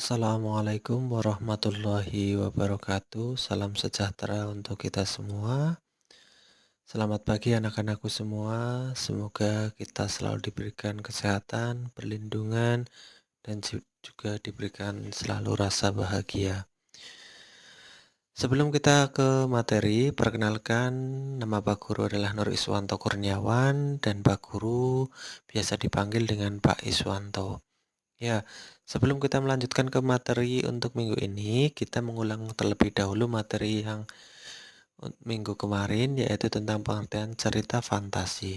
Assalamualaikum warahmatullahi wabarakatuh. Salam sejahtera untuk kita semua. Selamat pagi anak-anakku semua. Semoga kita selalu diberikan kesehatan, perlindungan, dan juga diberikan selalu rasa bahagia. Sebelum kita ke materi, perkenalkan nama Pak Guru adalah Nur Iswanto Kurniawan dan Pak Guru biasa dipanggil dengan Pak Iswanto. Ya, sebelum kita melanjutkan ke materi untuk minggu ini, kita mengulang terlebih dahulu materi yang minggu kemarin, yaitu tentang pengertian cerita fantasi.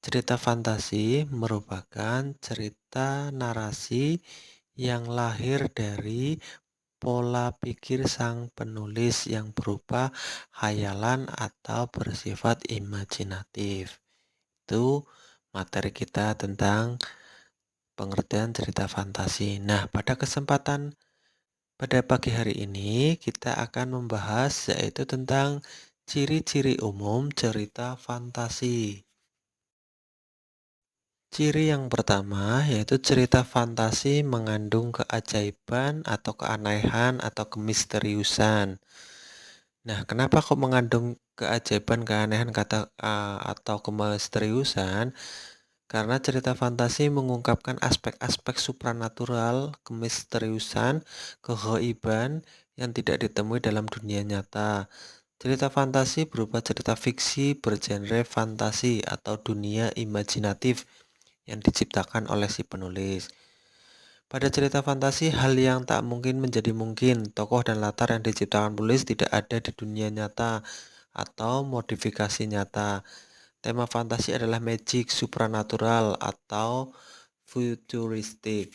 Cerita fantasi merupakan cerita narasi yang lahir dari pola pikir sang penulis yang berupa khayalan atau bersifat imajinatif. Itu materi kita tentang pengertian cerita fantasi. Nah, pada pagi hari ini kita akan membahas yaitu tentang ciri-ciri umum cerita fantasi. Ciri yang pertama yaitu cerita fantasi mengandung keajaiban atau keanehan atau kemisteriusan. Nah, kenapa kok mengandung keajaiban, keanehan atau kemisteriusan? Karena cerita fantasi mengungkapkan aspek-aspek supranatural, kemisteriusan, kegaiban yang tidak ditemui dalam dunia nyata. Cerita fantasi berupa cerita fiksi bergenre fantasi atau dunia imajinatif yang diciptakan oleh si penulis. Pada cerita fantasi, hal yang tak mungkin menjadi mungkin. Tokoh dan latar yang diciptakan penulis tidak ada di dunia nyata atau modifikasi nyata. Tema fantasi adalah magic, supranatural, atau futuristik.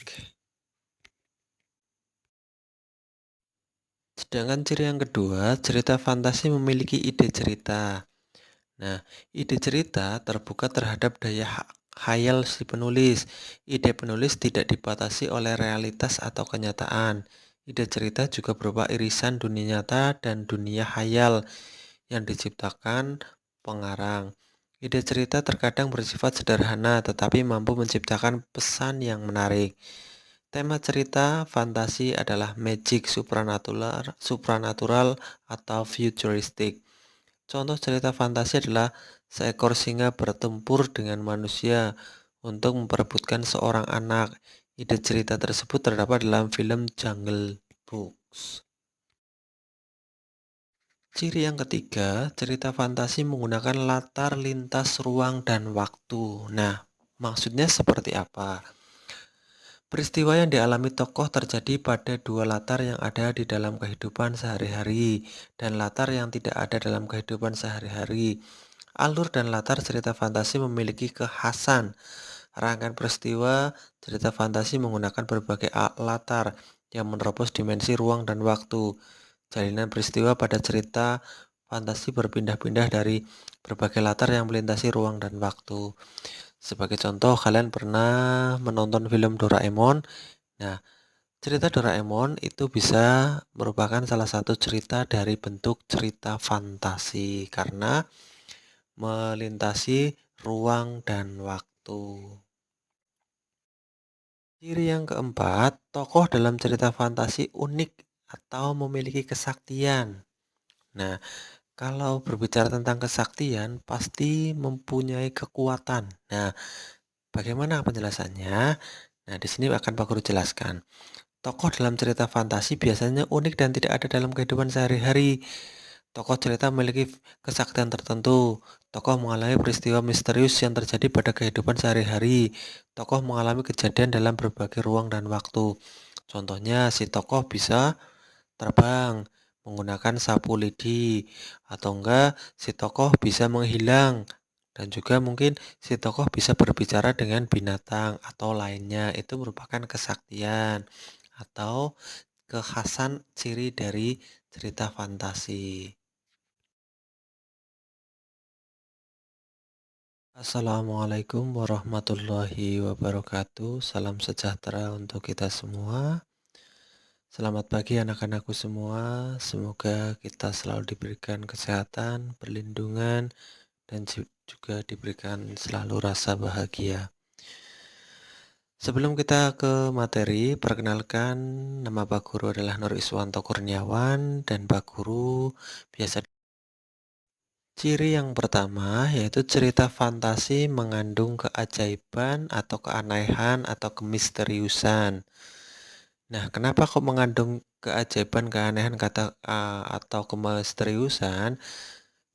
Sedangkan ciri yang kedua, cerita fantasi memiliki ide cerita. Nah, ide cerita terbuka terhadap daya khayal si penulis. Ide penulis tidak dibatasi oleh realitas atau kenyataan. Ide cerita juga berupa irisan dunia nyata dan dunia khayal yang diciptakan pengarang. Ide cerita terkadang bersifat sederhana tetapi mampu menciptakan pesan yang menarik. Tema cerita fantasi adalah magic, supranatural atau futuristik. Contoh cerita fantasi adalah seekor singa bertempur dengan manusia untuk memperebutkan seorang anak. Ide cerita tersebut terdapat dalam film Jungle Books. Ciri yang ketiga, cerita fantasi menggunakan latar lintas ruang dan waktu. Nah, maksudnya seperti apa? Peristiwa yang dialami tokoh terjadi pada dua latar yang ada di dalam kehidupan sehari-hari dan latar yang tidak ada dalam kehidupan sehari-hari. Alur dan latar cerita fantasi memiliki kekhasan. Rangkaian peristiwa cerita fantasi menggunakan berbagai latar yang menerobos dimensi ruang dan waktu. Jalinan peristiwa pada cerita fantasi berpindah-pindah dari berbagai latar yang melintasi ruang dan waktu. Sebagai contoh, kalian pernah menonton film Doraemon. Nah, cerita Doraemon itu bisa merupakan salah satu cerita dari bentuk cerita fantasi karena melintasi ruang dan waktu. Ciri yang keempat, tokoh dalam cerita fantasi unik atau memiliki kesaktian. Nah, kalau berbicara tentang kesaktian, pasti mempunyai kekuatan. Nah, bagaimana penjelasannya? Nah, di sini akan Pak Guru jelaskan. Tokoh dalam cerita fantasi biasanya unik dan tidak ada dalam kehidupan sehari-hari. Tokoh cerita memiliki kesaktian tertentu. Tokoh mengalami peristiwa misterius yang terjadi pada kehidupan sehari-hari. Tokoh mengalami kejadian dalam berbagai ruang dan waktu. Contohnya, si tokoh bisa terbang menggunakan sapu lidi, atau enggak si tokoh bisa menghilang, dan juga mungkin si tokoh bisa berbicara dengan binatang atau lainnya. Itu merupakan kesaktian atau kekhasan ciri dari cerita fantasi. Assalamualaikum warahmatullahi wabarakatuh. Salam sejahtera untuk kita semua. Selamat pagi anak-anakku semua. Semoga kita selalu diberikan kesehatan, perlindungan, dan juga diberikan selalu rasa bahagia. Sebelum kita ke materi, perkenalkan nama Pak Guru adalah Nur Iswanto Kurniawan dan Pak Guru biasa. Ciri yang pertama yaitu cerita fantasi mengandung keajaiban atau keanehan atau kemisteriusan. Nah, kenapa kok mengandung keajaiban, keanehan atau kemisteriusan?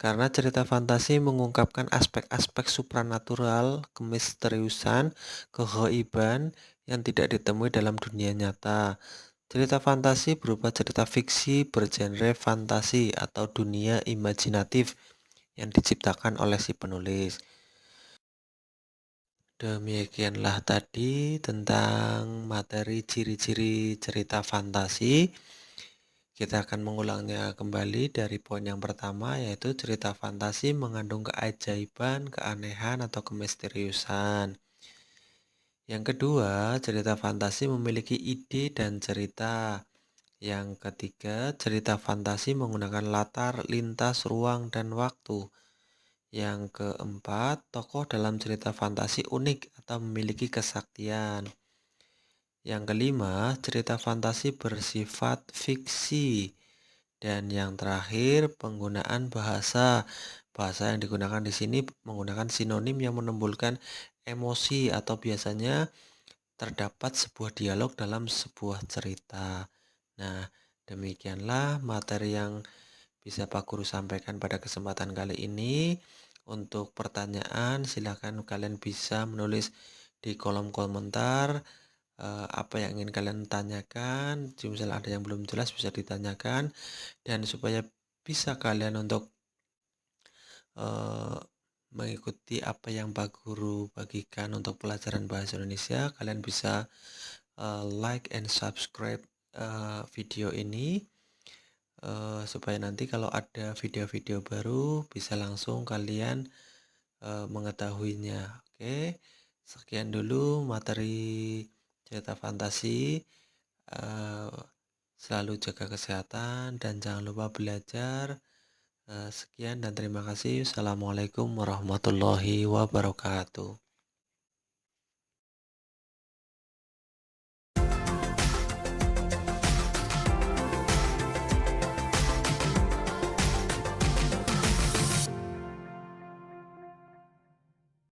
Karena cerita fantasi mengungkapkan aspek-aspek supranatural, kemisteriusan, kegaiban yang tidak ditemui dalam dunia nyata. Cerita fantasi berupa cerita fiksi bergenre fantasi atau dunia imajinatif yang diciptakan oleh si penulis. Demikianlah tadi tentang materi ciri-ciri cerita fantasi. Kita akan mengulangnya kembali dari poin yang pertama, yaitu cerita fantasi mengandung keajaiban, keanehan, atau kemisteriusan. Yang kedua, cerita fantasi memiliki ide dan cerita. Yang ketiga, cerita fantasi menggunakan latar, lintas, ruang, dan waktu. Yang keempat, tokoh dalam cerita fantasi unik atau memiliki kesaktian. Yang kelima, cerita fantasi bersifat fiksi. Dan yang terakhir, penggunaan bahasa. Bahasa yang digunakan di sini menggunakan sinonim yang menimbulkan emosi atau biasanya terdapat sebuah dialog dalam sebuah cerita. Nah, demikianlah materi yang bisa Pak Guru sampaikan pada kesempatan kali ini. Untuk pertanyaan, silakan kalian bisa menulis di kolom komentar apa yang ingin kalian tanyakan. Jika misalnya ada yang belum jelas bisa ditanyakan, dan supaya bisa kalian untuk eh, mengikuti apa yang Pak Guru bagikan untuk pelajaran bahasa Indonesia, kalian bisa like and subscribe video ini supaya nanti kalau ada video-video baru bisa langsung kalian mengetahuinya. Oke, sekian dulu materi cerita fantasi. Eh, Selalu jaga kesehatan dan jangan lupa belajar. Sekian dan terima kasih. Assalamualaikum warahmatullahi wabarakatuh.